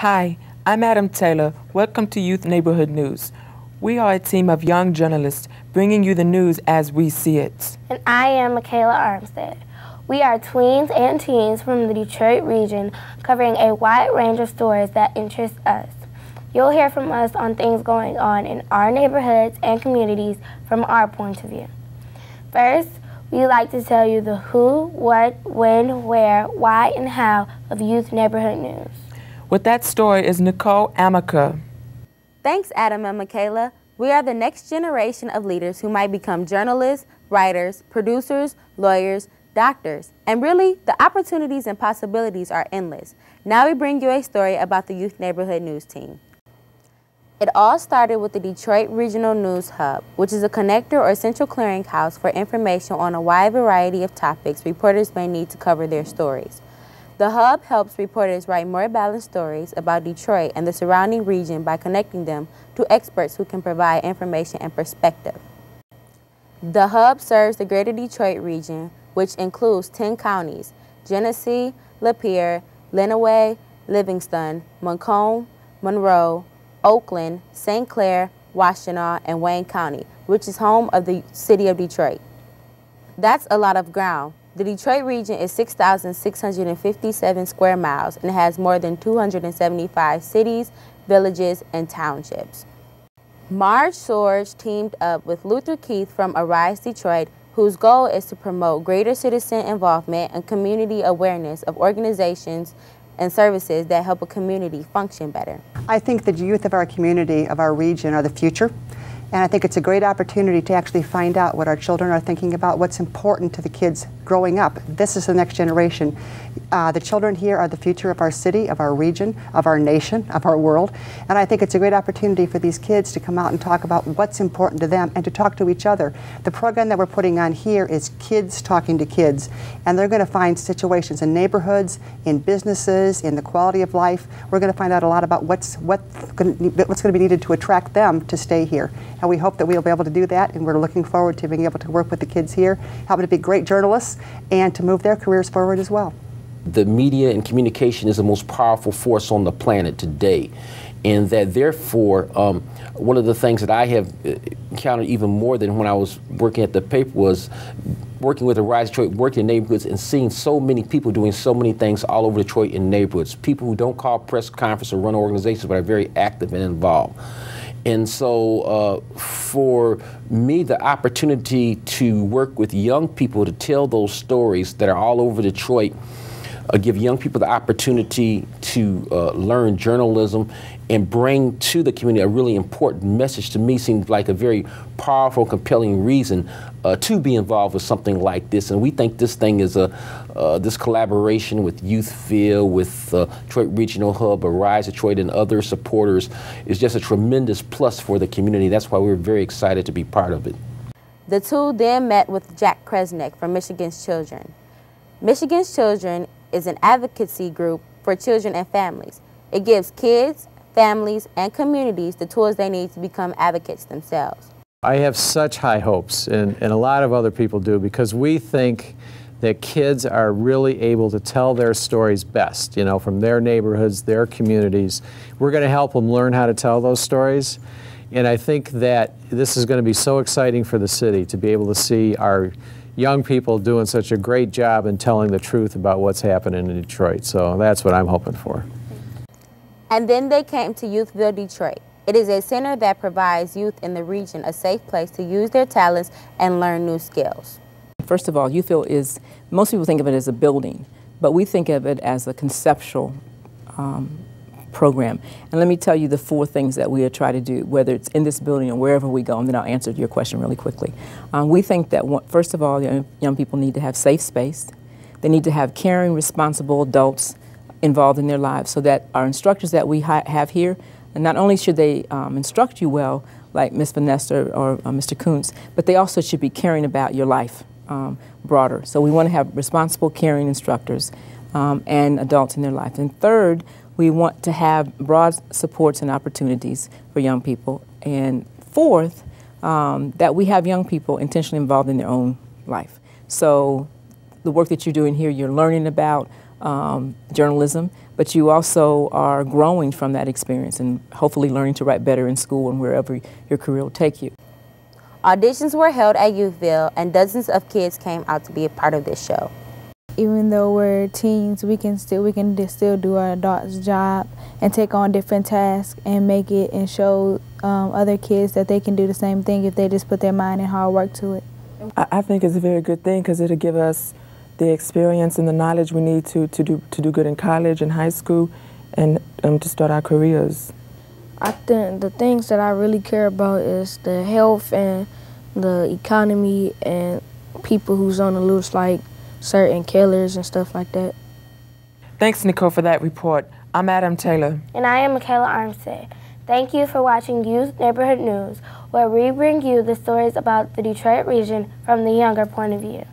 Hi, I'm Adam Taylor. Welcome to Youth Neighborhood News. We are a team of young journalists bringing you the news as we see it. And I am Michaela Armstead. We are tweens and teens from the Detroit region covering a wide range of stories that interest us. You'll hear from us on things going on in our neighborhoods and communities from our point of view. First, we like to tell you the who, what, when, where, why, and how of Youth Neighborhood News. With that story is Nicole Amica. Thanks, Adam and Michaela. We are the next generation of leaders who might become journalists, writers, producers, lawyers, doctors, and really, the opportunities and possibilities are endless. Now we bring you a story about the Youth Neighborhood News team. It all started with the Detroit Regional News Hub, which is a connector or central clearinghouse for information on a wide variety of topics reporters may need to cover their stories. The Hub helps reporters write more balanced stories about Detroit and the surrounding region by connecting them to experts who can provide information and perspective. The Hub serves the greater Detroit region, which includes 10 counties: Genesee, Lapeer, Lenawee, Livingston, Macomb, Monroe, Oakland, St. Clair, Washtenaw, and Wayne County, which is home of the city of Detroit. That's a lot of ground. The Detroit region is 6,657 square miles and has more than 275 cities, villages, and townships. Marge Sorge teamed up with Luther Keith from Arise Detroit, whose goal is to promote greater citizen involvement and community awareness of organizations and services that help a community function better. I think the youth of our community, of our region, are the future. And I think it's a great opportunity to actually find out what our children are thinking about, what's important to the kids growing up. This is the next generation. The children here are the future of our city, of our region, of our nation, of our world. And I think it's a great opportunity for these kids to come out and talk about what's important to them and to talk to each other. The program that we're putting on here is Kids Talking to Kids. And they're going to find situations in neighborhoods, in businesses, in the quality of life. We're going to find out a lot about what's going to be needed to attract them to stay here. And we hope that we'll be able to do that, and we're looking forward to being able to work with the kids here, help them to be great journalists, and to move their careers forward as well. The media and communication is the most powerful force on the planet today, and that therefore, one of the things that I have encountered even more than when I was working at the paper was working with Arise Detroit, working in neighborhoods and seeing so many people doing so many things all over Detroit in neighborhoods. People who don't call press conference or run organizations but are very active and involved. And so for me, the opportunity to work with young people to tell those stories that are all over Detroit, give young people the opportunity to learn journalism and bring to the community a really important message, to me seems like a very powerful, compelling reason to be involved with something like this. And we think this thing is this collaboration with Youthville, with Detroit Regional Hub, Arise Detroit, and other supporters is just a tremendous plus for the community. That's why we're very excited to be part of it. The two then met with Jack Kresnick from Michigan's Children. Michigan's Children is an advocacy group for children and families. It gives kids, families, and communities the tools they need to become advocates themselves. I have such high hopes, and a lot of other people do, because we think that kids are really able to tell their stories best, you know, from their neighborhoods, their communities. We're going to help them learn how to tell those stories, and I think that this is going to be so exciting for the city to be able to see our young people doing such a great job in telling the truth about what's happening in Detroit. So that's what I'm hoping for. And then they came to Youthville Detroit. It is a center that provides youth in the region a safe place to use their talents and learn new skills. First of all, Youthville is, most people think of it as a building, but we think of it as a conceptual program. And let me tell you the 4 things that we try to do, whether it's in this building or wherever we go, and then I'll answer your question really quickly. We think that, first of all, young people need to have safe space. They need to have caring, responsible adults involved in their lives, so that our instructors that we have here, and not only should they instruct you well, like Ms. Vanessa or Mr. Kuntz, but they also should be caring about your life broader. So we want to have responsible, caring instructors and adults in their life. And third, we want to have broad supports and opportunities for young people. And fourth, that we have young people intentionally involved in their own life. So the work that you're doing here, you're learning about journalism, but you also are growing from that experience and hopefully learning to write better in school and wherever your career will take you. Auditions were held at Youthville, and dozens of kids came out to be a part of this show. Even though we're teens, we can still do our adults' job and take on different tasks and make it and show other kids that they can do the same thing if they just put their mind and hard work to it. I think it's a very good thing because it'll give us the experience and the knowledge we need to do good in college and high school and to start our careers. I think the things that I really care about is the health and the economy and people who's on the loose, like certain killers and stuff like that. Thanks, Nicole, for that report. I'm Adam Taylor. And I am Michaela Armstead. Thank you for watching Youth Neighborhood News, where we bring you the stories about the Detroit region from the younger point of view.